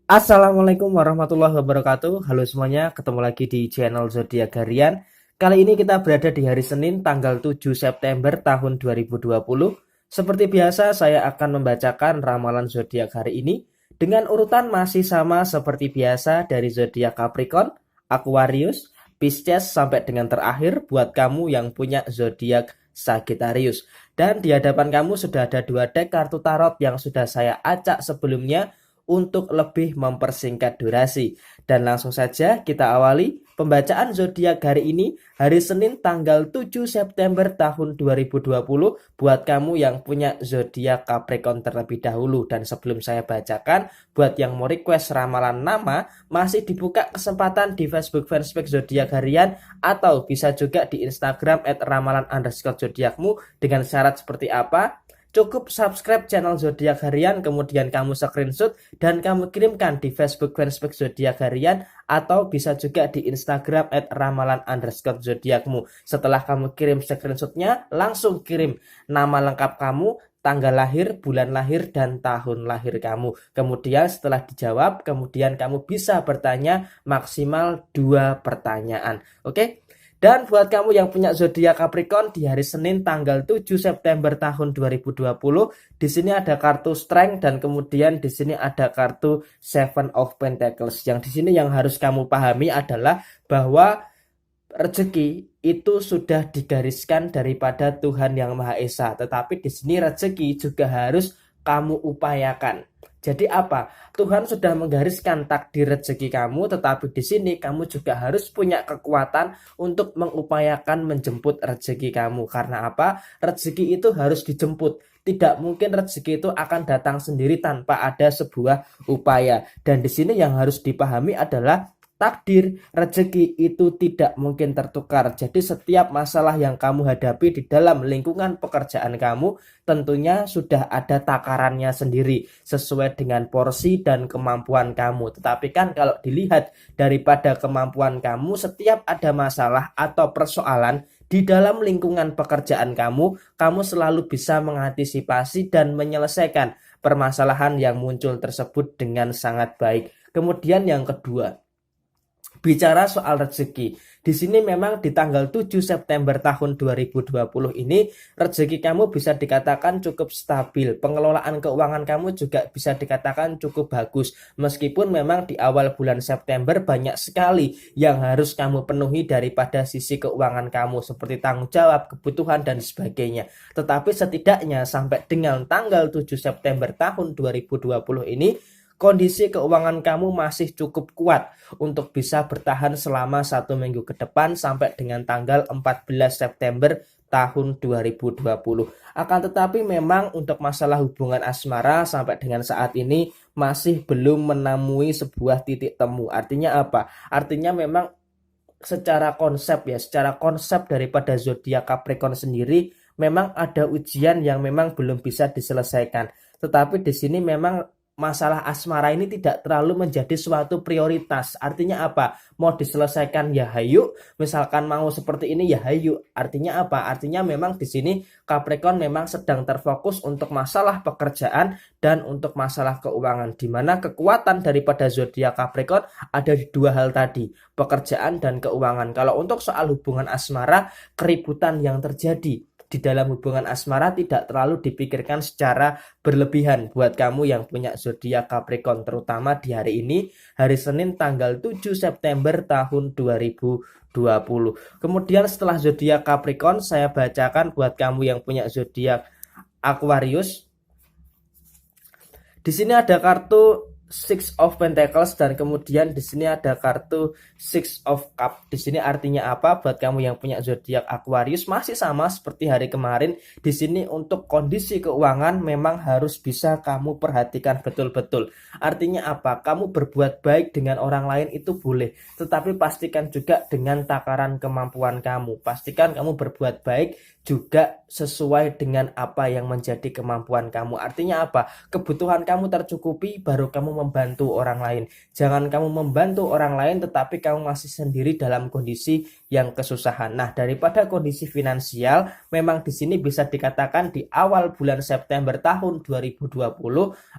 Assalamualaikum warahmatullahi wabarakatuh. Halo semuanya, ketemu lagi di channel Zodiak Harian. Kali ini kita berada di hari Senin tanggal 7 September tahun 2020. Seperti biasa, saya akan membacakan ramalan zodiak hari ini dengan urutan masih sama seperti biasa dari zodiak Capricorn, Aquarius, Pisces sampai dengan terakhir buat kamu yang punya zodiak Sagittarius. Dan di hadapan kamu sudah ada dua deck kartu tarot yang sudah saya acak sebelumnya untuk lebih mempersingkat durasi. Dan langsung saja kita awali pembacaan zodiak hari ini, hari Senin tanggal 7 September tahun 2020 buat kamu yang punya zodiak Capricorn terlebih dahulu. Dan sebelum saya bacakan, buat yang mau request ramalan nama, masih dibuka kesempatan di Facebook Fanspage Zodiak Harian atau bisa juga di Instagram @ramalan_zodiakmu dengan syarat seperti apa? Cukup subscribe channel Zodiak Harian, kemudian kamu screenshot dan kamu kirimkan di Facebook Fanspage Zodiak Harian atau bisa juga di Instagram @ramalan_zodiakmu. Setelah kamu kirim screenshotnya, langsung kirim nama lengkap kamu, tanggal lahir, bulan lahir, dan tahun lahir kamu. Kemudian setelah dijawab, kemudian kamu bisa bertanya maksimal 2 pertanyaan. Oke? Dan buat kamu yang punya zodiak Capricorn di hari Senin tanggal 7 September tahun 2020, di sini ada kartu Strength dan kemudian di sini ada kartu Seven of Pentacles. Yang di sini yang harus kamu pahami adalah bahwa rezeki itu sudah digariskan daripada Tuhan Yang Maha Esa, tetapi di sini rezeki juga harus kamu upayakan. Jadi apa? Tuhan sudah menggariskan takdir rezeki kamu, tetapi di sini kamu juga harus punya kekuatan untuk mengupayakan menjemput rezeki kamu. Karena apa? Rezeki itu harus dijemput. Tidak mungkin rezeki itu akan datang sendiri tanpa ada sebuah upaya. Dan di sini yang harus dipahami adalah takdir rezeki itu tidak mungkin tertukar. Jadi setiap masalah yang kamu hadapi di dalam lingkungan pekerjaan kamu tentunya sudah ada takarannya sendiri sesuai dengan porsi dan kemampuan kamu. Tetapi kan kalau dilihat daripada kemampuan kamu, setiap ada masalah atau persoalan di dalam lingkungan pekerjaan kamu selalu bisa mengantisipasi dan menyelesaikan permasalahan yang muncul tersebut dengan sangat baik. Kemudian yang kedua, bicara soal rezeki, di sini memang di tanggal 7 September tahun 2020 ini rezeki kamu bisa dikatakan cukup stabil. Pengelolaan keuangan kamu juga bisa dikatakan cukup bagus. Meskipun memang di awal bulan September banyak sekali yang harus kamu penuhi daripada sisi keuangan kamu seperti tanggung jawab, kebutuhan dan sebagainya. Tetapi setidaknya sampai dengan tanggal 7 September tahun 2020 ini kondisi keuangan kamu masih cukup kuat untuk bisa bertahan selama 1 minggu ke depan sampai dengan tanggal 14 September tahun 2020. Akan tetapi memang untuk masalah hubungan asmara sampai dengan saat ini masih belum menemui sebuah titik temu. Artinya apa? Artinya memang secara konsep daripada zodiak Capricorn sendiri memang ada ujian yang memang belum bisa diselesaikan. Tetapi di sini memang masalah asmara ini tidak terlalu menjadi suatu prioritas. Artinya apa? Mau diselesaikan ya hayu, misalkan mau seperti ini ya hayu. Artinya apa? Artinya memang di sini Capricorn memang sedang terfokus untuk masalah pekerjaan dan untuk masalah keuangan, di mana kekuatan daripada zodiak Capricorn ada di dua hal tadi, pekerjaan dan keuangan. Kalau untuk soal hubungan asmara, keributan yang terjadi di dalam hubungan asmara tidak terlalu dipikirkan secara berlebihan buat kamu yang punya zodiak Capricorn, terutama di hari ini, hari Senin tanggal 7 September tahun 2020. Kemudian setelah zodiak Capricorn, saya bacakan buat kamu yang punya zodiak Aquarius. Di sini ada kartu Six of Pentacles dan kemudian di sini ada kartu Six of Cup. Di sini artinya apa? Buat kamu yang punya zodiak Aquarius masih sama seperti hari kemarin. Di sini untuk kondisi keuangan memang harus bisa kamu perhatikan betul-betul. Artinya apa? Kamu berbuat baik dengan orang lain itu boleh, tetapi pastikan juga dengan takaran kemampuan kamu. Pastikan kamu berbuat baik juga sesuai dengan apa yang menjadi kemampuan kamu. Artinya apa? Kebutuhan kamu tercukupi baru kamu membantu orang lain. Jangan kamu membantu orang lain tetapi kamu masih sendiri dalam kondisi yang kesusahan. Nah, daripada kondisi finansial, memang di sini bisa dikatakan di awal bulan September tahun 2020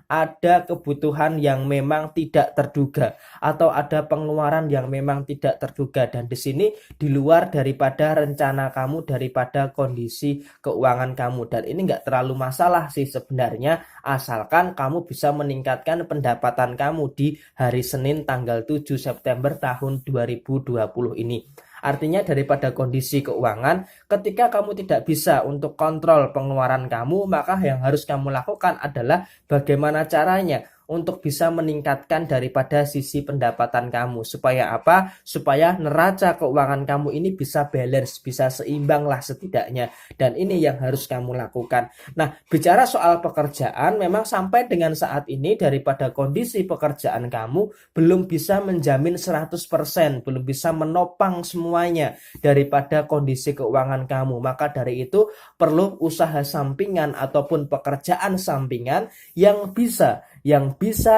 ada kebutuhan yang memang tidak terduga atau ada pengeluaran yang memang tidak terduga, dan di sini di luar daripada rencana kamu, daripada kondisi keuangan kamu. Dan ini nggak terlalu masalah sih sebenarnya, asalkan kamu bisa meningkatkan pendapatan kamu di hari Senin tanggal 7 September tahun 2020 ini. Artinya daripada kondisi keuangan, ketika kamu tidak bisa untuk kontrol pengeluaran kamu, maka yang harus kamu lakukan adalah bagaimana caranya untuk bisa meningkatkan daripada sisi pendapatan kamu. Supaya apa? Supaya neraca keuangan kamu ini bisa balance, bisa seimbang lah setidaknya. Dan ini yang harus kamu lakukan. Nah, bicara soal pekerjaan, memang sampai dengan saat ini daripada kondisi pekerjaan kamu belum bisa menjamin 100%, belum bisa menopang semuanya daripada kondisi keuangan kamu. Maka dari itu perlu usaha sampingan ataupun pekerjaan sampingan yang bisa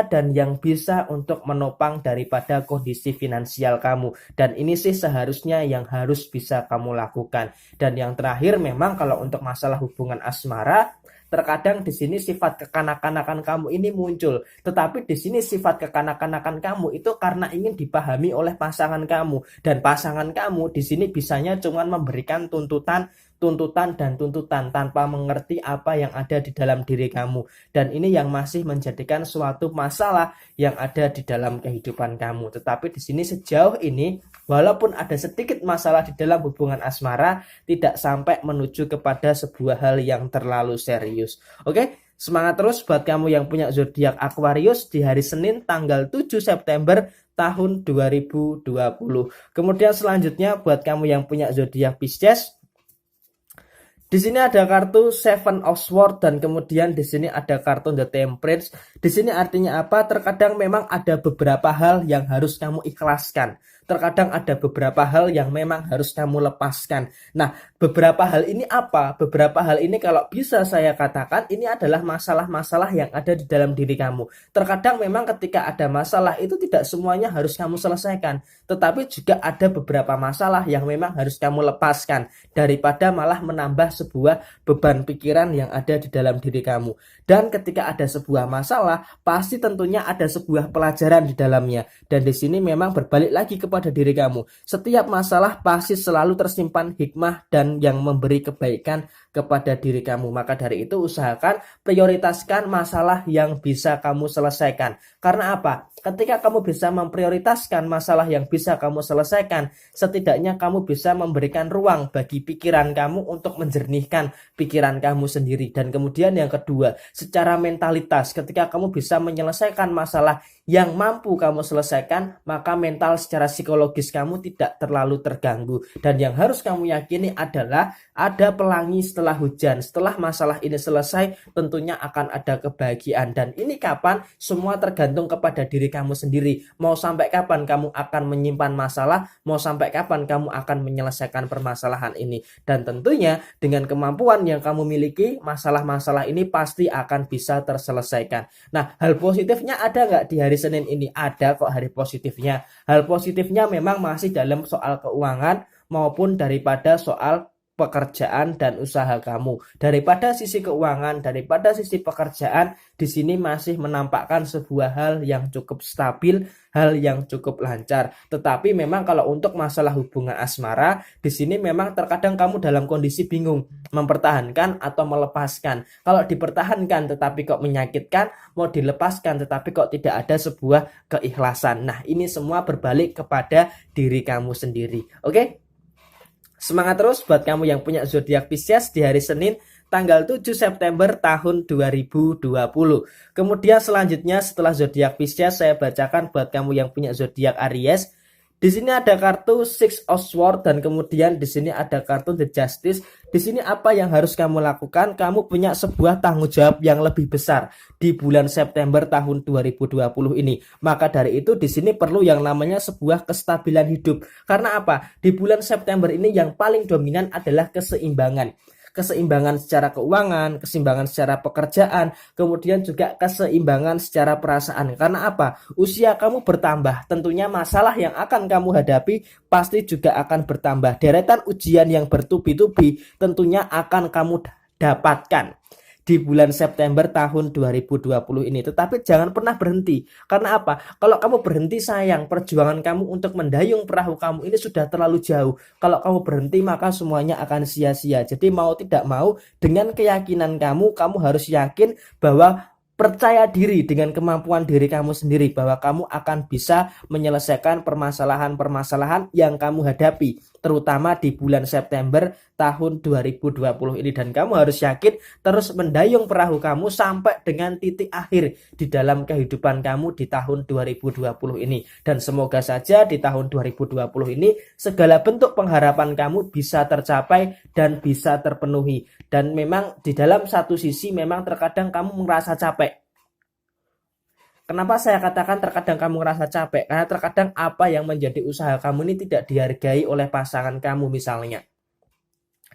dan yang bisa untuk menopang daripada kondisi finansial kamu. Dan ini sih seharusnya yang harus bisa kamu lakukan. Dan yang terakhir, memang kalau untuk masalah hubungan asmara, terkadang di sini sifat kekanak-kanakan kamu ini muncul. Tetapi di sini sifat kekanak-kanakan kamu itu karena ingin dipahami oleh pasangan kamu. Dan pasangan kamu di sini bisanya cuma memberikan tuntutan tanpa mengerti apa yang ada di dalam diri kamu. Dan ini yang masih menjadikan suatu masalah yang ada di dalam kehidupan kamu. Tetapi di sini sejauh ini, walaupun ada sedikit masalah di dalam hubungan asmara, tidak sampai menuju kepada sebuah hal yang terlalu serius. Oke? Semangat terus buat kamu yang punya zodiak Aquarius di hari Senin tanggal 7 September tahun 2020. Kemudian selanjutnya buat kamu yang punya zodiak Pisces, di sini ada kartu Seven of Swords dan kemudian di sini ada kartu The Temperance. Di sini artinya apa? Terkadang memang ada beberapa hal yang harus kamu ikhlaskan. Terkadang ada beberapa hal yang memang harus kamu lepaskan. Nah, beberapa hal ini apa? Beberapa hal ini kalau bisa saya katakan ini adalah masalah-masalah yang ada di dalam diri kamu. Terkadang memang ketika ada masalah itu tidak semuanya harus kamu selesaikan. Tetapi juga ada beberapa masalah yang memang harus kamu lepaskan daripada malah menambah sebuah beban pikiran yang ada di dalam diri kamu. Dan ketika ada sebuah masalah, pasti tentunya ada sebuah pelajaran di dalamnya. Dan di sini memang berbalik lagi kepada diri kamu. Setiap masalah pasti selalu tersimpan hikmah dan yang memberi kebaikan kepada diri kamu. Maka dari itu usahakan prioritaskan masalah yang bisa kamu selesaikan. Karena apa? Ketika kamu bisa memprioritaskan masalah yang bisa kamu selesaikan, setidaknya kamu bisa memberikan ruang bagi pikiran kamu untuk menjernihkan pikiran kamu sendiri. Dan kemudian yang kedua, secara mentalitas, ketika kamu bisa menyelesaikan masalah yang mampu kamu selesaikan, maka mental secara psikologis kamu tidak terlalu terganggu. Dan yang harus kamu yakini adalah ada pelangi setelah hujan. Setelah masalah ini selesai, tentunya akan ada kebahagiaan. Dan ini kapan? Semua tergantung kepada diri kamu sendiri. Mau sampai kapan kamu akan menyimpan masalah, mau sampai kapan kamu akan menyelesaikan permasalahan ini. Dan tentunya dengan kemampuan yang kamu miliki, masalah-masalah ini pasti akan bisa terselesaikan. Nah, hal positifnya ada nggak di hari Senin ini? Ada kok hari positifnya. Hal positifnya memang masih dalam soal keuangan maupun daripada soal pekerjaan dan usaha kamu. Daripada sisi keuangan, daripada sisi pekerjaan, di sini masih menampakkan sebuah hal yang cukup stabil, hal yang cukup lancar. Tetapi memang kalau untuk masalah hubungan asmara, di sini memang terkadang kamu dalam kondisi bingung, mempertahankan atau melepaskan. Kalau dipertahankan tetapi kok menyakitkan, mau dilepaskan tetapi kok tidak ada sebuah keikhlasan. Nah, ini semua berbalik kepada diri kamu sendiri. Oke? Semangat terus buat kamu yang punya zodiak Pisces di hari Senin tanggal 7 September tahun 2020. Kemudian selanjutnya setelah zodiak Pisces saya bacakan buat kamu yang punya zodiak Aries. Di sini ada kartu Six of Swords dan kemudian di sini ada kartu The Justice. Di sini apa yang harus kamu lakukan? Kamu punya sebuah tanggung jawab yang lebih besar di bulan September tahun 2020 ini. Maka dari itu di sini perlu yang namanya sebuah kestabilan hidup. Karena apa? Di bulan September ini yang paling dominan adalah keseimbangan. keseimbangan secara keuangan, keseimbangan secara pekerjaan, kemudian juga keseimbangan secara perasaan. Karena apa? Usia kamu bertambah, tentunya masalah yang akan kamu hadapi pasti juga akan bertambah. Deretan ujian yang bertubi-tubi tentunya akan kamu dapatkan di bulan September tahun 2020 ini. Tetapi jangan pernah berhenti. Karena apa? Kalau kamu berhenti, sayang, perjuangan kamu untuk mendayung perahu kamu ini sudah terlalu jauh. Kalau kamu berhenti, maka semuanya akan sia-sia. Jadi mau tidak mau, dengan keyakinan kamu harus yakin bahwa percaya diri dengan kemampuan diri kamu sendiri, bahwa kamu akan bisa menyelesaikan permasalahan-permasalahan yang kamu hadapi, terutama di bulan September tahun 2020 ini. Dan kamu harus yakin terus mendayung perahu kamu sampai dengan titik akhir di dalam kehidupan kamu di tahun 2020 ini. Dan semoga saja di tahun 2020 ini segala bentuk pengharapan kamu bisa tercapai dan bisa terpenuhi. Dan memang di dalam satu sisi memang terkadang kamu merasa capek. Kenapa saya katakan terkadang kamu merasa capek? Karena terkadang apa yang menjadi usaha kamu ini tidak dihargai oleh pasangan kamu misalnya.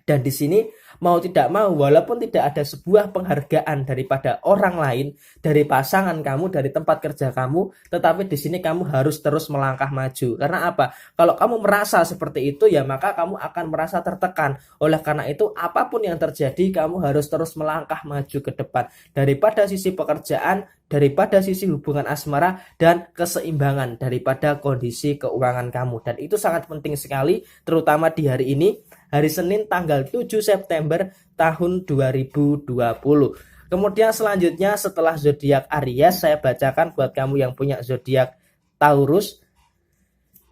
Dan di sini mau tidak mau, walaupun tidak ada sebuah penghargaan daripada orang lain, dari pasangan kamu, dari tempat kerja kamu, tetapi di sini kamu harus terus melangkah maju. Karena apa? Kalau kamu merasa seperti itu, ya maka kamu akan merasa tertekan. Oleh karena itu, apapun yang terjadi, kamu harus terus melangkah maju ke depan. Daripada sisi pekerjaan, daripada sisi hubungan asmara, dan keseimbangan daripada kondisi keuangan kamu. Dan itu sangat penting sekali, terutama di hari ini, hari Senin tanggal 7 September tahun 2020. Kemudian selanjutnya setelah zodiak Aries, saya bacakan buat kamu yang punya zodiak Taurus.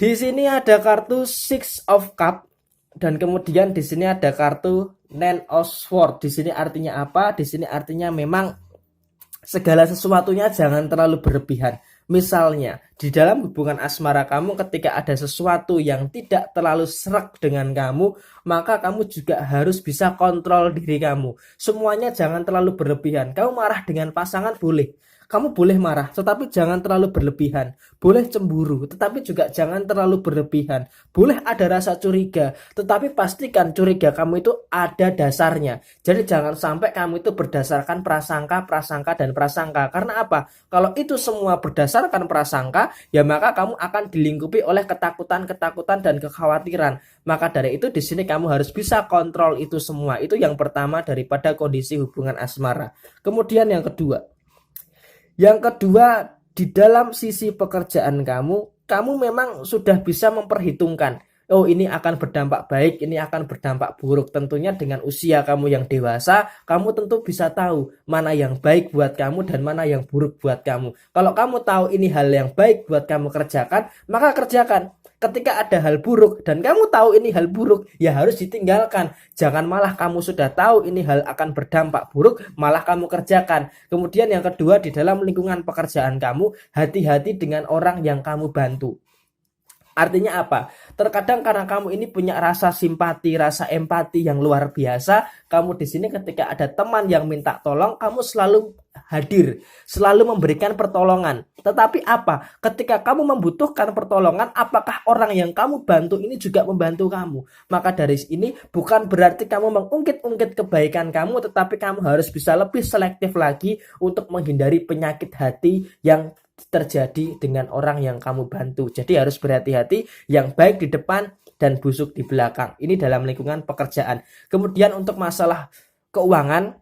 Di sini ada kartu Six of Cup dan kemudian di sini ada kartu Nine of Swords. Di sini artinya apa? Di sini artinya memang segala sesuatunya jangan terlalu berlebihan. Misalnya, di dalam hubungan asmara kamu ketika ada sesuatu yang tidak terlalu serak dengan kamu, maka kamu juga harus bisa kontrol diri kamu. Semuanya jangan terlalu berlebihan. Kamu marah dengan pasangan boleh. Kamu boleh marah, tetapi jangan terlalu berlebihan. Boleh cemburu, tetapi juga jangan terlalu berlebihan. Boleh ada rasa curiga, tetapi pastikan curiga kamu itu ada dasarnya. Jadi jangan sampai kamu itu berdasarkan prasangka, dan prasangka. Karena apa? Kalau itu semua berdasarkan prasangka, ya maka kamu akan dilingkupi oleh ketakutan dan kekhawatiran. Maka dari itu di sini kamu harus bisa kontrol itu semua. Itu yang pertama daripada kondisi hubungan asmara. Kemudian yang kedua, di dalam sisi pekerjaan kamu memang sudah bisa memperhitungkan, oh ini akan berdampak baik, ini akan berdampak buruk. Tentunya dengan usia kamu yang dewasa, kamu tentu bisa tahu mana yang baik buat kamu dan mana yang buruk buat kamu. Kalau kamu tahu ini hal yang baik buat kamu kerjakan, maka kerjakan. Ketika ada hal buruk dan kamu tahu ini hal buruk, ya harus ditinggalkan. Jangan malah kamu sudah tahu ini hal akan berdampak buruk, malah kamu kerjakan. Kemudian yang kedua, di dalam lingkungan pekerjaan kamu, hati-hati dengan orang yang kamu bantu. Artinya apa? Terkadang karena kamu ini punya rasa simpati, rasa empati yang luar biasa, kamu di sini ketika ada teman yang minta tolong, kamu selalu hadir, selalu memberikan pertolongan. Tetapi apa? Ketika kamu membutuhkan pertolongan, apakah orang yang kamu bantu ini juga membantu kamu? Maka dari ini bukan berarti kamu mengungkit-ungkit kebaikan kamu, tetapi kamu harus bisa lebih selektif lagi untuk menghindari penyakit hati yang terjadi dengan orang yang kamu bantu. Jadi harus berhati-hati, yang baik di depan dan busuk di belakang. Ini dalam lingkungan pekerjaan. Kemudian untuk masalah keuangan,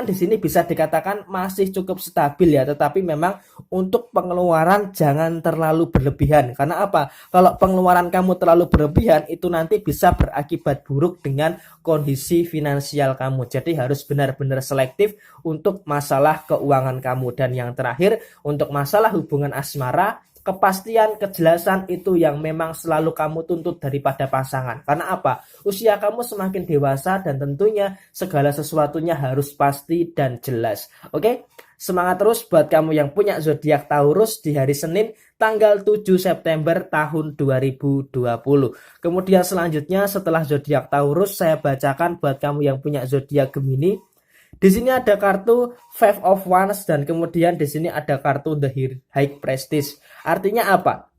di sini bisa dikatakan masih cukup stabil ya, tetapi memang untuk pengeluaran jangan terlalu berlebihan. Karena apa? Kalau pengeluaran kamu terlalu berlebihan, itu nanti bisa berakibat buruk dengan kondisi finansial kamu. Jadi harus benar-benar selektif untuk masalah keuangan kamu. Dan yang terakhir, untuk masalah hubungan asmara, kepastian, kejelasan itu yang memang selalu kamu tuntut daripada pasangan. Karena apa? Usia kamu semakin dewasa dan tentunya segala sesuatunya harus pasti dan jelas. Oke? Semangat terus buat kamu yang punya zodiak Taurus di hari Senin tanggal 7 September tahun 2020. Kemudian selanjutnya setelah zodiak Taurus, saya bacakan buat kamu yang punya zodiak Gemini. Di sini ada kartu Five of Wands dan kemudian di sini ada kartu The High Priestess. Artinya apa?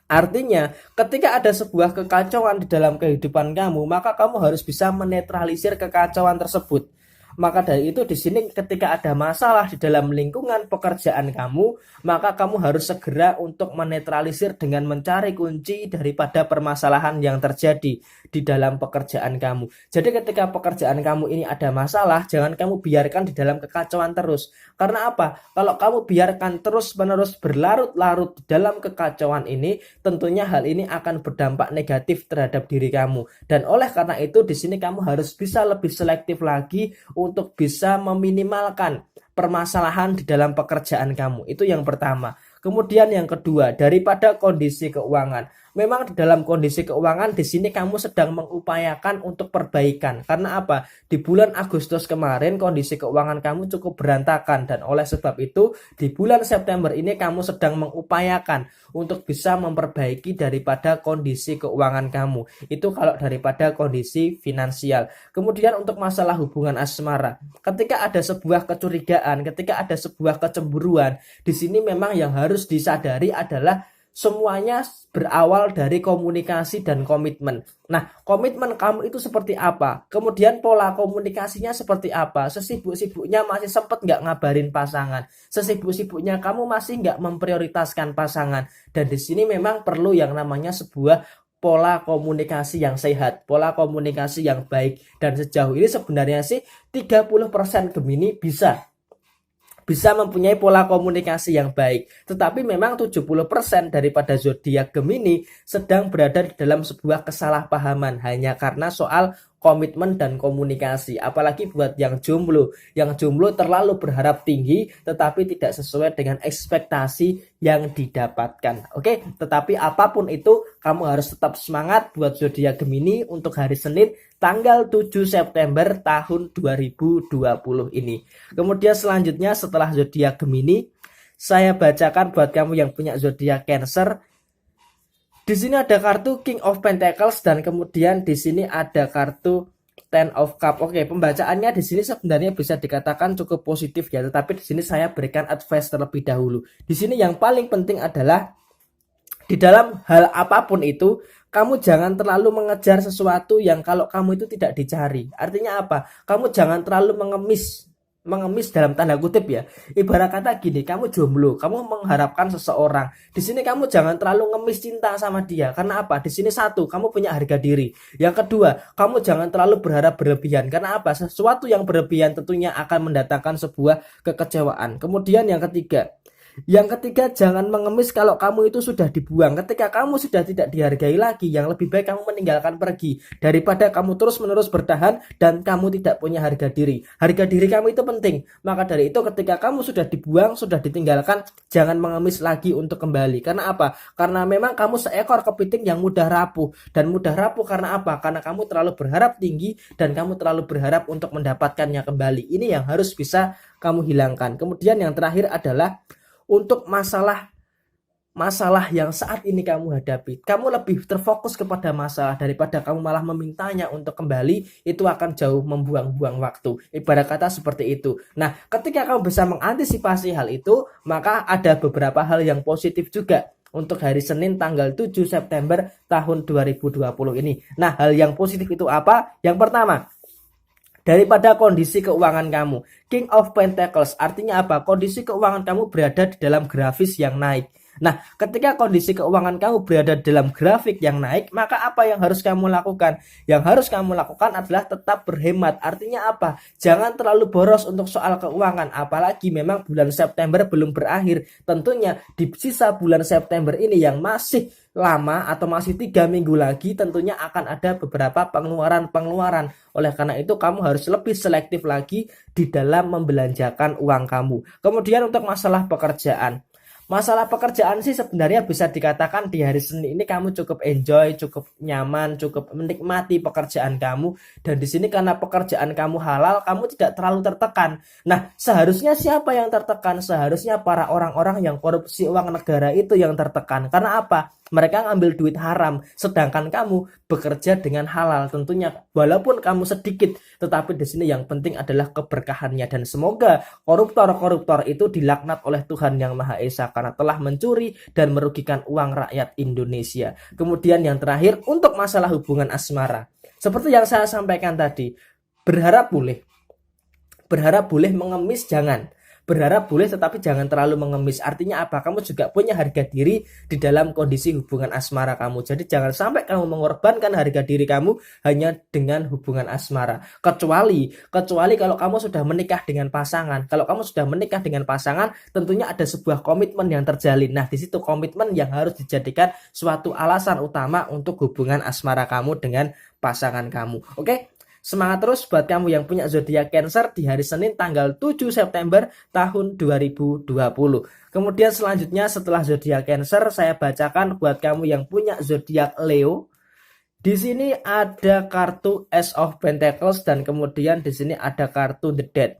Artinya, ketika ada sebuah kekacauan di dalam kehidupan kamu, maka kamu harus bisa menetralisir kekacauan tersebut. Maka dari itu di sini ketika ada masalah di dalam lingkungan pekerjaan kamu, maka kamu harus segera untuk menetralisir dengan mencari kunci daripada permasalahan yang terjadi di dalam pekerjaan kamu. Jadi ketika pekerjaan kamu ini ada masalah, jangan kamu biarkan di dalam kekacauan terus. Karena apa? Kalau kamu biarkan terus-menerus berlarut-larut di dalam kekacauan ini, tentunya hal ini akan berdampak negatif terhadap diri kamu. Dan oleh karena itu di sini kamu harus bisa lebih selektif lagi untuk bisa meminimalkan permasalahan di dalam pekerjaan kamu. Itu yang pertama. Kemudian yang kedua, daripada kondisi keuangan. Memang di dalam kondisi keuangan di sini kamu sedang mengupayakan untuk perbaikan. Karena apa? Di bulan Agustus kemarin kondisi keuangan kamu cukup berantakan dan oleh sebab itu di bulan September ini kamu sedang mengupayakan untuk bisa memperbaiki daripada kondisi keuangan kamu. Itu kalau daripada kondisi finansial. Kemudian untuk masalah hubungan asmara, ketika ada sebuah kecurigaan, ketika ada sebuah kecemburuan, di sini memang yang harus disadari adalah semuanya berawal dari komunikasi dan komitmen. Nah, komitmen kamu itu seperti apa? Kemudian pola komunikasinya seperti apa? Sesibuk-sibuknya masih sempat nggak ngabarin pasangan? Sesibuk-sibuknya kamu masih nggak memprioritaskan pasangan? Dan di sini memang perlu yang namanya sebuah pola komunikasi yang sehat, pola komunikasi yang baik. Dan sejauh ini sebenarnya sih 30% Gemini bisa mempunyai pola komunikasi yang baik. Tetapi memang 70% daripada zodiak Gemini sedang berada di dalam sebuah kesalahpahaman hanya karena soal komitmen dan komunikasi. Apalagi buat yang jomblo. Yang jomblo terlalu berharap tinggi tetapi tidak sesuai dengan ekspektasi yang didapatkan. Oke, tetapi apapun itu kamu harus tetap semangat buat zodiak Gemini untuk hari Senin tanggal 7 September tahun 2020 ini. Kemudian selanjutnya setelah zodiak Gemini, saya bacakan buat kamu yang punya zodiak Cancer. Di sini ada kartu King of Pentacles dan kemudian di sini ada kartu Ten of Cup. Oke, pembacaannya di sini sebenarnya bisa dikatakan cukup positif ya, tetapi di sini saya berikan advice terlebih dahulu. Di sini yang paling penting adalah di dalam hal apapun itu, kamu jangan terlalu mengejar sesuatu yang kalau kamu itu tidak dicari. Artinya apa? Kamu jangan terlalu mengemis dalam tanda kutip ya. Ibarat kata gini, kamu jomblo, kamu mengharapkan seseorang. Di sini kamu jangan terlalu ngemis cinta sama dia. Karena apa? Di sini satu, kamu punya harga diri. Yang kedua, kamu jangan terlalu berharap berlebihan. Karena apa? Sesuatu yang berlebihan tentunya akan mendatangkan sebuah kekecewaan. Kemudian yang ketiga, jangan mengemis kalau kamu itu sudah dibuang. Ketika kamu sudah tidak dihargai lagi, yang lebih baik kamu meninggalkan pergi daripada kamu terus-menerus bertahan dan kamu tidak punya harga diri. Harga diri kamu itu penting. Maka dari itu ketika kamu sudah dibuang, sudah ditinggalkan, jangan mengemis lagi untuk kembali. Karena apa? Karena memang kamu seekor kepiting yang mudah rapuh. Dan mudah rapuh karena apa? Karena kamu terlalu berharap tinggi dan kamu terlalu berharap untuk mendapatkannya kembali. Ini yang harus bisa kamu hilangkan. Kemudian yang terakhir adalah untuk masalah yang saat ini kamu hadapi, kamu lebih terfokus kepada masalah daripada kamu malah memintanya untuk kembali, itu akan jauh membuang-buang waktu. Ibarat kata seperti itu. Nah, ketika kamu bisa mengantisipasi hal itu, maka ada beberapa hal yang positif juga untuk hari Senin tanggal 7 September tahun 2020 ini. Nah, hal yang positif itu apa? Yang pertama, daripada kondisi keuangan kamu. King of Pentacles artinya apa? Kondisi keuangan kamu berada di dalam grafis yang naik. Nah, ketika kondisi keuangan kamu berada dalam grafik yang naik, maka apa yang harus kamu lakukan? Yang harus kamu lakukan adalah tetap berhemat. Artinya apa? Jangan terlalu boros untuk soal keuangan. Apalagi memang bulan September belum berakhir. Tentunya di sisa bulan September ini yang masih lama atau masih 3 minggu lagi tentunya akan ada beberapa pengeluaran. Oleh karena itu kamu harus lebih selektif lagi di dalam membelanjakan uang kamu. Kemudian untuk masalah pekerjaan. Masalah pekerjaan sih sebenarnya bisa dikatakan di hari Senin ini kamu cukup enjoy, cukup nyaman, cukup menikmati pekerjaan kamu. Dan di sini karena pekerjaan kamu halal, kamu tidak terlalu tertekan. Nah, seharusnya siapa yang tertekan? Seharusnya para orang-orang yang korupsi uang negara itu yang tertekan. Karena apa? Mereka ngambil duit haram, sedangkan kamu bekerja dengan halal. Tentunya walaupun kamu sedikit, tetapi di sini yang penting adalah keberkahannya. Dan semoga koruptor-koruptor itu dilaknat oleh Tuhan Yang Maha Esa karena telah mencuri dan merugikan uang rakyat Indonesia. Kemudian yang terakhir, untuk masalah hubungan asmara. Seperti yang saya sampaikan tadi, berharap boleh mengemis jangan. Berharap boleh tetapi jangan terlalu mengemis. Artinya apa? Kamu juga punya harga diri di dalam kondisi hubungan asmara kamu. Jadi jangan sampai kamu mengorbankan harga diri kamu hanya dengan hubungan asmara. Kecuali kalau kamu sudah menikah dengan pasangan. Kalau kamu sudah menikah dengan pasangan, tentunya ada sebuah komitmen yang terjalin. Nah, di situ komitmen yang harus dijadikan suatu alasan utama untuk hubungan asmara kamu dengan pasangan kamu. Oke? Semangat terus buat kamu yang punya zodiak Cancer di hari Senin tanggal 7 September tahun 2020. Kemudian selanjutnya setelah zodiak Cancer, saya bacakan buat kamu yang punya zodiak Leo. Di sini ada kartu Ace of Pentacles dan kemudian di sini ada kartu The Death.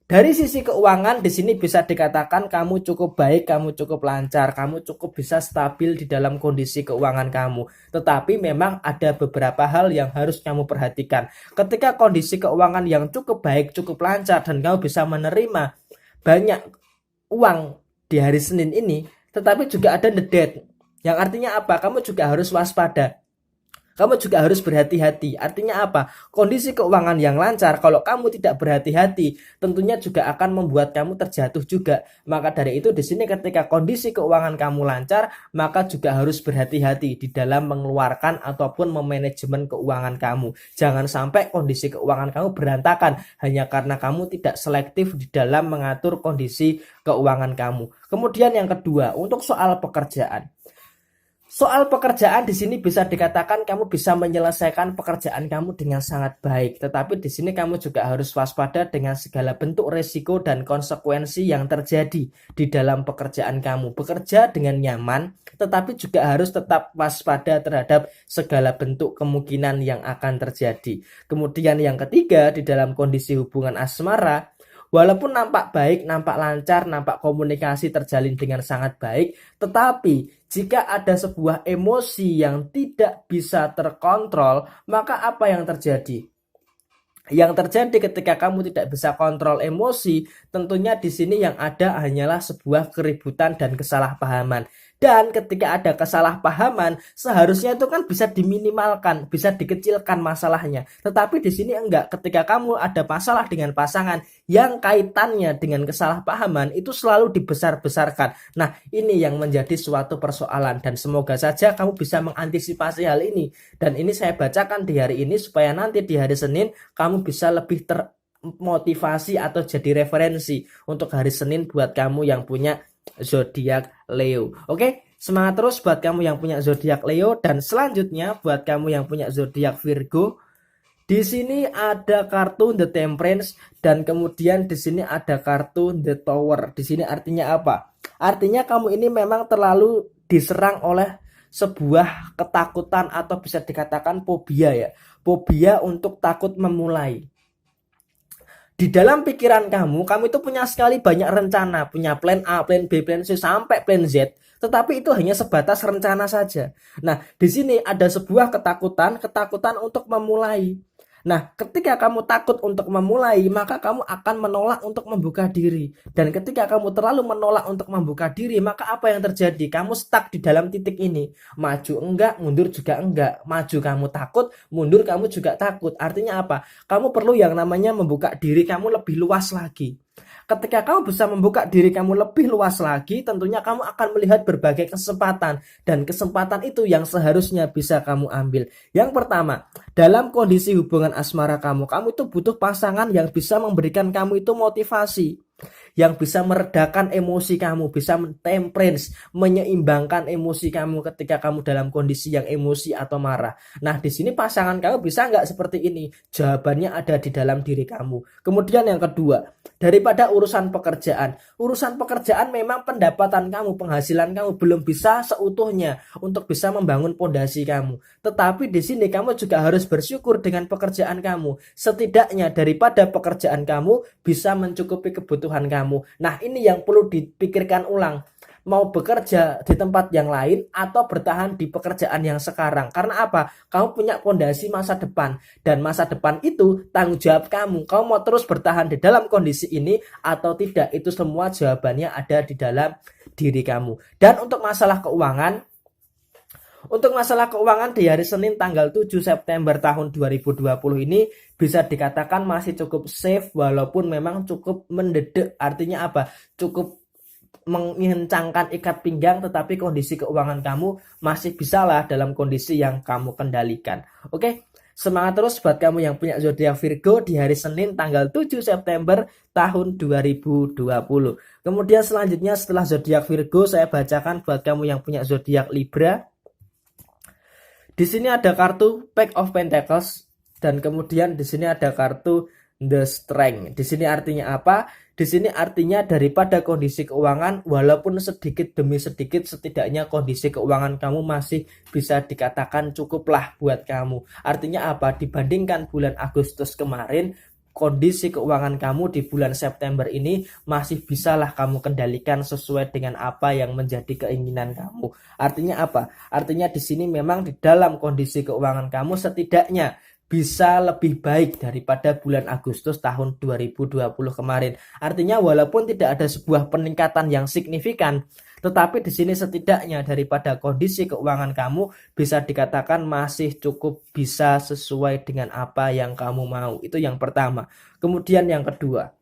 Dari sisi keuangan di sini bisa dikatakan kamu cukup baik, kamu cukup lancar, kamu cukup bisa stabil di dalam kondisi keuangan kamu. Tetapi memang ada beberapa hal yang harus kamu perhatikan. Ketika kondisi keuangan yang cukup baik, cukup lancar dan kamu bisa menerima banyak uang di hari Senin ini, tetapi juga ada the death. Yang artinya apa? Kamu juga harus waspada. Kamu juga harus berhati-hati. Artinya apa? Kondisi keuangan yang lancar, kalau kamu tidak berhati-hati, tentunya juga akan membuat kamu terjatuh juga. Maka dari itu di sini ketika kondisi keuangan kamu lancar, maka juga harus berhati-hati di dalam mengeluarkan ataupun memanajemen keuangan kamu. Jangan sampai kondisi keuangan kamu berantakan hanya karena kamu tidak selektif di dalam mengatur kondisi keuangan kamu. Kemudian yang kedua, untuk soal pekerjaan. Soal pekerjaan di sini bisa dikatakan kamu bisa menyelesaikan pekerjaan kamu dengan sangat baik, tetapi di sini kamu juga harus waspada dengan segala bentuk resiko dan konsekuensi yang terjadi di dalam pekerjaan kamu. Bekerja dengan nyaman, tetapi juga harus tetap waspada terhadap segala bentuk kemungkinan yang akan terjadi. Kemudian yang ketiga, di dalam kondisi hubungan asmara, walaupun nampak baik, nampak lancar, nampak komunikasi terjalin dengan sangat baik, tetapi jika ada sebuah emosi yang tidak bisa terkontrol, maka apa yang terjadi? Yang terjadi ketika kamu tidak bisa kontrol emosi, tentunya di sini yang ada hanyalah sebuah keributan dan kesalahpahaman. Dan ketika ada kesalahpahaman, seharusnya itu kan bisa diminimalkan, bisa dikecilkan masalahnya. Tetapi di sini enggak. Ketika kamu ada masalah dengan pasangan yang kaitannya dengan kesalahpahaman, itu selalu dibesar-besarkan. Nah, ini yang menjadi suatu persoalan dan semoga saja kamu bisa mengantisipasi hal ini. Dan ini saya bacakan di hari ini supaya nanti di hari Senin kamu bisa lebih termotivasi atau jadi referensi untuk hari Senin buat kamu yang punya zodiak Leo. Oke, semangat terus buat kamu yang punya zodiak Leo. Dan selanjutnya buat kamu yang punya zodiak Virgo, di sini ada kartu The Temperance dan kemudian di sini ada kartu The Tower. Di sini artinya apa? Artinya kamu ini memang terlalu diserang oleh sebuah ketakutan atau bisa dikatakan fobia ya. Fobia untuk takut memulai. Di dalam pikiran kamu itu punya sekali banyak rencana, punya plan A, plan B, plan C, sampai plan Z. Tetapi itu hanya sebatas rencana saja. Nah, di sini ada sebuah ketakutan untuk memulai. Nah, ketika kamu takut untuk memulai, maka kamu akan menolak untuk membuka diri. Dan ketika kamu terlalu menolak untuk membuka diri, maka apa yang terjadi? Kamu stuck di dalam titik ini. Maju enggak, mundur juga enggak. Maju kamu takut, mundur kamu juga takut. Artinya apa? Kamu perlu yang namanya membuka diri kamu lebih luas lagi. Ketika kamu bisa membuka diri kamu lebih luas lagi, tentunya kamu akan melihat berbagai kesempatan. Dan kesempatan itu yang seharusnya bisa kamu ambil. Yang pertama, dalam kondisi hubungan asmara kamu itu butuh pasangan yang bisa memberikan kamu itu motivasi. Yang bisa meredakan emosi kamu, bisa temperance, menyeimbangkan emosi kamu ketika kamu dalam kondisi yang emosi atau marah. Nah, di sini pasangan kamu bisa nggak seperti ini? Jawabannya ada di dalam diri kamu. Kemudian yang kedua, daripada urusan pekerjaan memang pendapatan kamu, penghasilan kamu belum bisa seutuhnya untuk bisa membangun pondasi kamu. Tetapi di sini kamu juga harus bersyukur dengan pekerjaan kamu. Setidaknya daripada pekerjaan kamu bisa mencukupi kebutuhan kamu. Nah, ini yang perlu dipikirkan ulang. mau bekerja di tempat yang lain atau bertahan di pekerjaan yang sekarang. Karena apa? Kamu punya fondasi masa depan, dan masa depan itu tanggung jawab kamu. Kamu mau terus bertahan di dalam kondisi ini atau tidak, itu semua jawabannya ada di dalam diri kamu. Dan untuk masalah keuangan, di hari Senin tanggal 7 September tahun 2020 ini bisa dikatakan masih cukup safe, walaupun memang cukup mendedek. Artinya apa? Cukup mengencangkan ikat pinggang, tetapi kondisi keuangan kamu masih bisalah dalam kondisi yang kamu kendalikan. Oke, semangat terus buat kamu yang punya zodiak Virgo di hari Senin tanggal 7 September tahun 2020. Kemudian selanjutnya setelah zodiak Virgo, saya bacakan buat kamu yang punya zodiak Libra. Di sini ada kartu Pack of Pentacles, dan kemudian di sini ada kartu The Strength. Di sini artinya apa? Di sini artinya daripada kondisi keuangan, walaupun sedikit demi sedikit, setidaknya kondisi keuangan kamu masih bisa dikatakan cukuplah buat kamu. Artinya apa? Dibandingkan bulan Agustus kemarin, kondisi keuangan kamu di bulan September ini masih bisalah kamu kendalikan sesuai dengan apa yang menjadi keinginan kamu. Artinya apa? Artinya di sini memang di dalam kondisi keuangan kamu setidaknya bisa lebih baik daripada bulan Agustus tahun 2020 kemarin. Artinya walaupun tidak ada sebuah peningkatan yang signifikan, tetapi di sini setidaknya daripada kondisi keuangan kamu bisa dikatakan masih cukup bisa sesuai dengan apa yang kamu mau. Itu yang pertama. Kemudian yang kedua.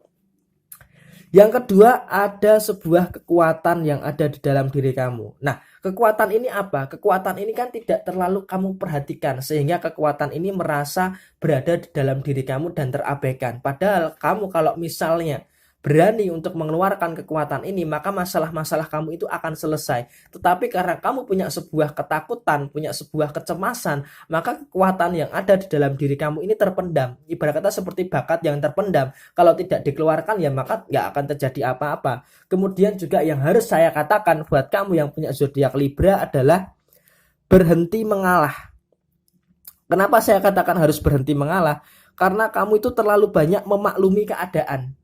Yang kedua, ada sebuah kekuatan yang ada di dalam diri kamu. Nah, kekuatan ini apa? Kekuatan ini kan tidak terlalu kamu perhatikan, sehingga kekuatan ini merasa berada di dalam diri kamu dan terabaikan. Padahal kamu kalau misalnya berani untuk mengeluarkan kekuatan ini, maka masalah-masalah kamu itu akan selesai. Tetapi karena kamu punya sebuah ketakutan, punya sebuah kecemasan, maka kekuatan yang ada di dalam diri kamu ini terpendam. Ibarat kata seperti bakat yang terpendam. Kalau tidak dikeluarkan ya maka nggak akan terjadi apa-apa. Kemudian juga yang harus saya katakan buat kamu yang punya zodiak Libra adalah berhenti mengalah. Kenapa saya katakan harus berhenti mengalah? Karena kamu itu terlalu banyak memaklumi keadaan.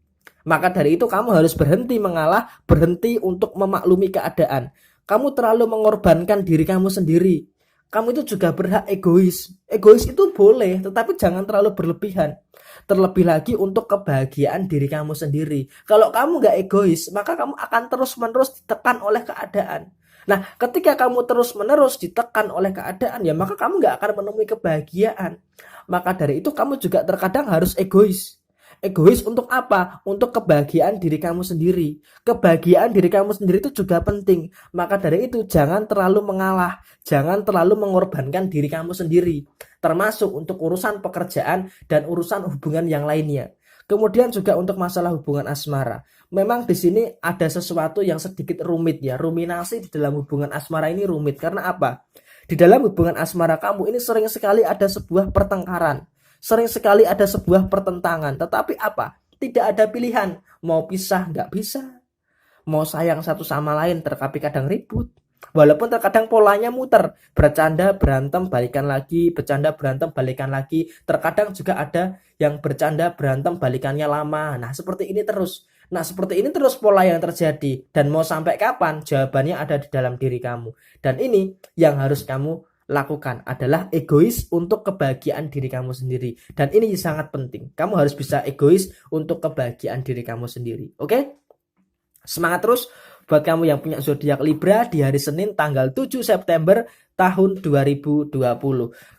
Maka dari itu kamu harus berhenti mengalah, berhenti untuk memaklumi keadaan. Kamu terlalu mengorbankan diri kamu sendiri. Kamu itu juga berhak egois. Egois itu boleh, tetapi jangan terlalu berlebihan. Terlebih lagi untuk kebahagiaan diri kamu sendiri. Kalau kamu gak egois, maka kamu akan terus-menerus ditekan oleh keadaan. Nah, ketika kamu terus-menerus ditekan oleh keadaan, ya maka kamu gak akan menemui kebahagiaan. Maka dari itu kamu juga terkadang harus egois. Egois untuk apa? Untuk kebahagiaan diri kamu sendiri. Kebahagiaan diri kamu sendiri itu juga penting. Maka dari itu jangan terlalu mengalah, jangan terlalu mengorbankan diri kamu sendiri, termasuk untuk urusan pekerjaan dan urusan hubungan yang lainnya. Kemudian juga untuk masalah hubungan asmara. Memang di sini ada sesuatu yang sedikit rumit ya. Ruminasi di dalam hubungan asmara ini rumit. Karena apa? Di dalam hubungan asmara kamu ini sering sekali ada sebuah pertengkaran. Sering sekali ada sebuah pertentangan. Tetapi apa? Tidak ada pilihan. Mau pisah nggak bisa. Mau sayang satu sama lain tapi kadang ribut. Walaupun terkadang polanya muter. Bercanda, berantem, balikan lagi. Bercanda, berantem, balikan lagi. Terkadang juga ada yang bercanda, berantem, balikannya lama. Nah seperti ini terus. Seperti ini terus pola yang terjadi. Dan mau sampai kapan? Jawabannya ada di dalam diri kamu. Dan ini yang harus kamu lakukan adalah egois untuk kebahagiaan diri kamu sendiri. Dan ini sangat penting. Kamu harus bisa egois untuk kebahagiaan diri kamu sendiri. Oke? Semangat terus buat kamu yang punya zodiak Libra di hari Senin tanggal 7 September tahun 2020.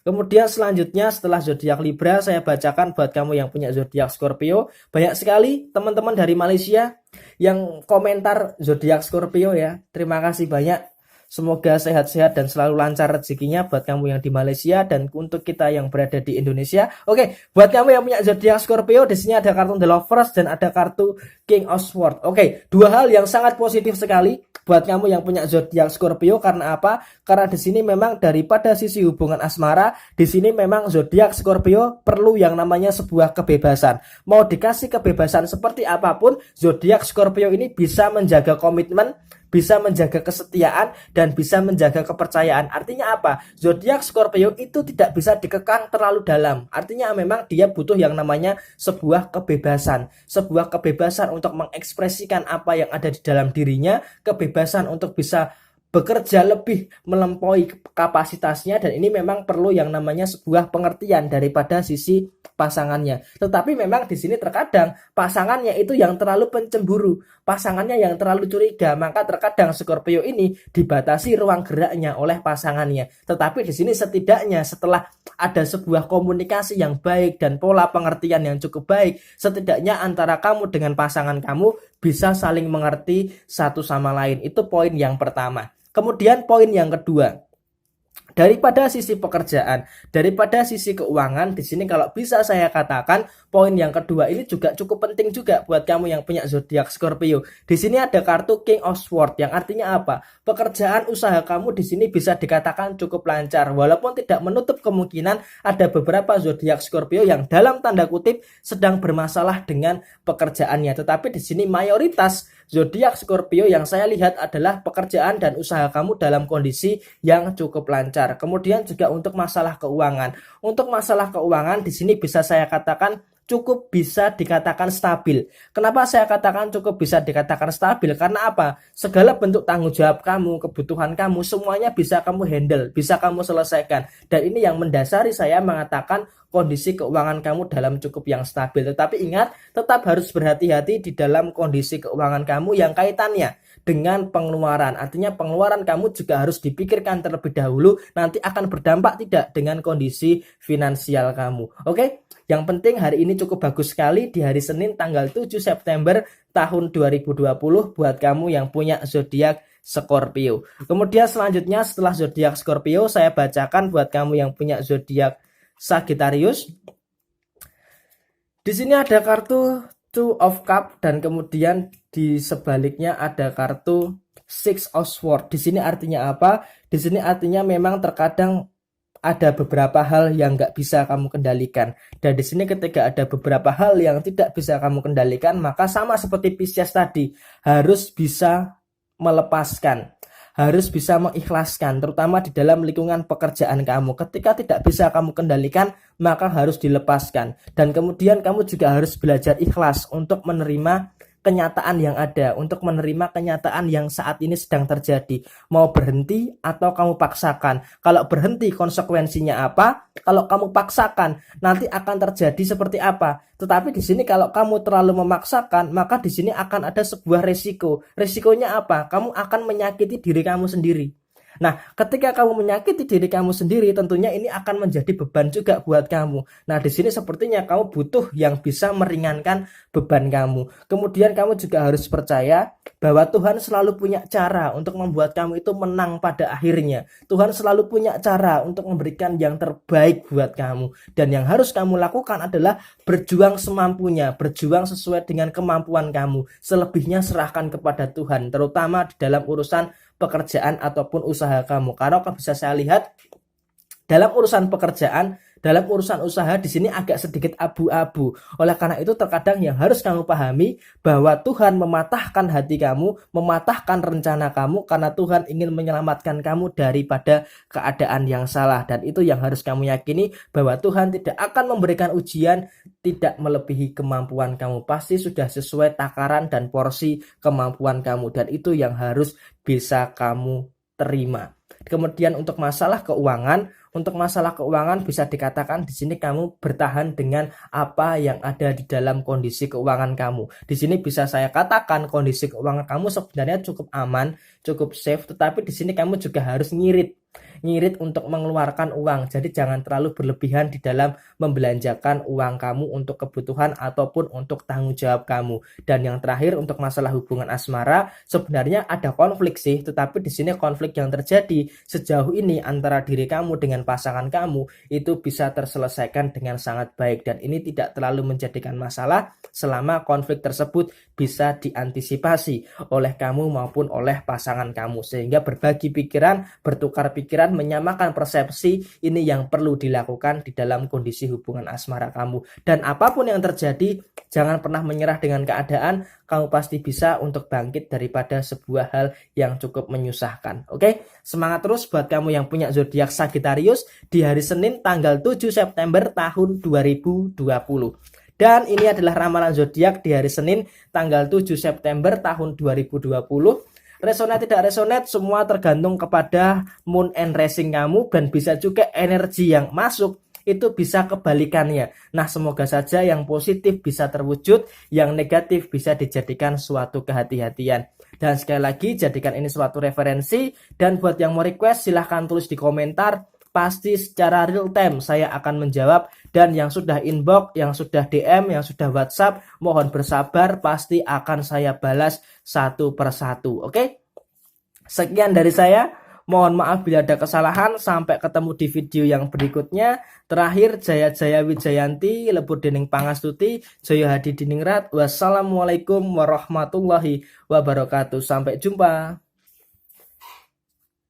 Kemudian selanjutnya setelah zodiak Libra, saya bacakan buat kamu yang punya zodiak Scorpio. Banyak sekali teman-teman dari Malaysia yang komentar zodiak Scorpio ya. Terima kasih banyak. Semoga sehat-sehat dan selalu lancar rezekinya buat kamu yang di Malaysia dan untuk kita yang berada di Indonesia. Oke, buat kamu yang punya zodiak Scorpio, di sini ada kartu The Lovers dan ada kartu King of Swords. Oke, dua hal yang sangat positif sekali buat kamu yang punya zodiak Scorpio. Karena apa? Karena di sini memang daripada sisi hubungan asmara, di sini memang zodiak Scorpio perlu yang namanya sebuah kebebasan. Mau dikasih kebebasan seperti apapun, zodiak Scorpio ini bisa menjaga komitmen, bisa menjaga kesetiaan, dan bisa menjaga kepercayaan. Artinya apa? Zodiak Scorpio itu tidak bisa dikekang terlalu dalam. Artinya memang dia butuh yang namanya sebuah kebebasan. Sebuah kebebasan untuk mengekspresikan apa yang ada di dalam dirinya, kebebasan untuk bisa bekerja lebih melampaui kapasitasnya, dan ini memang perlu yang namanya sebuah pengertian daripada sisi pasangannya. Tetapi memang di sini terkadang pasangannya itu yang terlalu pencemburu, pasangannya yang terlalu curiga, maka terkadang Scorpio ini dibatasi ruang geraknya oleh pasangannya. Tetapi di sini setidaknya setelah ada sebuah komunikasi yang baik dan pola pengertian yang cukup baik, setidaknya antara kamu dengan pasangan kamu bisa saling mengerti satu sama lain. Itu poin yang pertama. Kemudian poin yang kedua, daripada sisi pekerjaan, daripada sisi keuangan, di sini kalau bisa saya katakan poin yang kedua ini juga cukup penting juga buat kamu yang punya zodiak Scorpio. Di sini ada kartu King of Swords yang artinya apa? Pekerjaan usaha kamu di sini bisa dikatakan cukup lancar, walaupun tidak menutup kemungkinan ada beberapa zodiak Scorpio yang dalam tanda kutip sedang bermasalah dengan pekerjaannya. Tetapi di sini mayoritas zodiak Scorpio yang saya lihat adalah pekerjaan dan usaha kamu dalam kondisi yang cukup lancar. Kemudian juga untuk masalah keuangan. Untuk masalah keuangan di sini bisa saya katakan cukup bisa dikatakan stabil. Kenapa saya katakan cukup bisa dikatakan stabil? Karena apa? Segala bentuk tanggung jawab kamu, kebutuhan kamu, semuanya bisa kamu handle, bisa kamu selesaikan. Dan ini yang mendasari saya mengatakan kondisi keuangan kamu dalam cukup yang stabil. Tetapi ingat, tetap harus berhati-hati di dalam kondisi keuangan kamu yang kaitannya dengan pengeluaran. Artinya pengeluaran kamu juga harus dipikirkan terlebih dahulu, nanti akan berdampak tidak dengan kondisi finansial kamu. Oke? Yang penting hari ini cukup bagus sekali di hari Senin tanggal 7 September tahun 2020 buat kamu yang punya zodiak Scorpio. Kemudian selanjutnya setelah zodiak Scorpio saya bacakan buat kamu yang punya zodiak Sagittarius. Di sini ada kartu Two of Cup dan kemudian di sebaliknya ada kartu Six of Swords. Di sini artinya apa? Di sini artinya memang terkadang ada beberapa hal yang nggak bisa kamu kendalikan. Dan di sini ketika ada beberapa hal yang tidak bisa kamu kendalikan, maka sama seperti Pisces tadi, harus bisa melepaskan, harus bisa mengikhlaskan, terutama di dalam lingkungan pekerjaan kamu. Ketika tidak bisa kamu kendalikan, maka harus dilepaskan. Dan kemudian kamu juga harus belajar ikhlas untuk menerima kenyataan yang ada, untuk menerima kenyataan yang saat ini sedang terjadi. Mau berhenti atau kamu paksakan. Kalau berhenti konsekuensinya apa? Kalau kamu paksakan nanti akan terjadi seperti apa? Tetapi di sini kalau kamu terlalu memaksakan, maka di sini akan ada sebuah resiko. Resikonya apa? Kamu akan menyakiti diri kamu sendiri. Nah, ketika kamu menyakiti diri kamu sendiri, tentunya ini akan menjadi beban juga buat kamu. Nah, di sini sepertinya kamu butuh yang bisa meringankan beban kamu. Kemudian kamu juga harus percaya bahwa Tuhan selalu punya cara untuk membuat kamu itu menang pada akhirnya. Tuhan selalu punya cara untuk memberikan yang terbaik buat kamu. Dan yang harus kamu lakukan adalah berjuang semampunya, berjuang sesuai dengan kemampuan kamu. Selebihnya serahkan kepada Tuhan, terutama di dalam urusan pekerjaan ataupun usaha kamu. Karena bisa saya lihat dalam urusan pekerjaan, dalam urusan usaha di sini agak sedikit abu-abu. Oleh karena itu terkadang yang harus kamu pahami bahwa Tuhan mematahkan hati kamu, mematahkan rencana kamu karena Tuhan ingin menyelamatkan kamu daripada keadaan yang salah. Dan itu yang harus kamu yakini, bahwa Tuhan tidak akan memberikan ujian tidak melebihi kemampuan kamu. Pasti sudah sesuai takaran dan porsi kemampuan kamu, dan itu yang harus bisa kamu terima. Kemudian untuk masalah keuangan, bisa dikatakan di sini kamu bertahan dengan apa yang ada di dalam kondisi keuangan kamu. Di sini bisa saya katakan kondisi keuangan kamu sebenarnya cukup aman, cukup safe, tetapi di sini kamu juga harus ngirit untuk mengeluarkan uang. Jadi jangan terlalu berlebihan di dalam membelanjakan uang kamu untuk kebutuhan ataupun untuk tanggung jawab kamu. Dan yang terakhir untuk masalah hubungan asmara, sebenarnya ada konflik sih, tetapi di sini konflik yang terjadi sejauh ini antara diri kamu dengan pasangan kamu itu bisa terselesaikan dengan sangat baik, dan ini tidak terlalu menjadikan masalah selama konflik tersebut bisa diantisipasi oleh kamu maupun oleh pasangan kamu, sehingga berbagi pikiran, bertukar pikiran pemikiran, menyamakan persepsi, ini yang perlu dilakukan di dalam kondisi hubungan asmara kamu. Dan apapun yang terjadi, jangan pernah menyerah dengan keadaan, kamu pasti bisa untuk bangkit daripada sebuah hal yang cukup menyusahkan. Oke, semangat terus buat kamu yang punya zodiak Sagittarius di hari Senin tanggal 7 September tahun 2020. Dan ini adalah ramalan zodiak di hari Senin tanggal 7 September tahun 2020. Resonate tidak resonate semua tergantung kepada moon and rising kamu, dan bisa juga energi yang masuk itu bisa kebalikannya. Nah, semoga saja yang positif bisa terwujud, yang negatif bisa dijadikan suatu kehati-hatian. Dan sekali lagi, jadikan ini suatu referensi, dan buat yang mau request silahkan tulis di komentar. Pasti secara real time saya akan menjawab, dan yang sudah inbox, yang sudah DM, yang sudah WhatsApp, mohon bersabar, pasti akan saya balas satu persatu. Oke? Sekian dari saya. Mohon maaf bila ada kesalahan. Sampai ketemu di video yang berikutnya. Terakhir, Jaya Wijayanti, Lebur Dening Pangastuti, Jaya Hadi Diningrat. Wassalamualaikum warahmatullahi wabarakatuh. Sampai jumpa.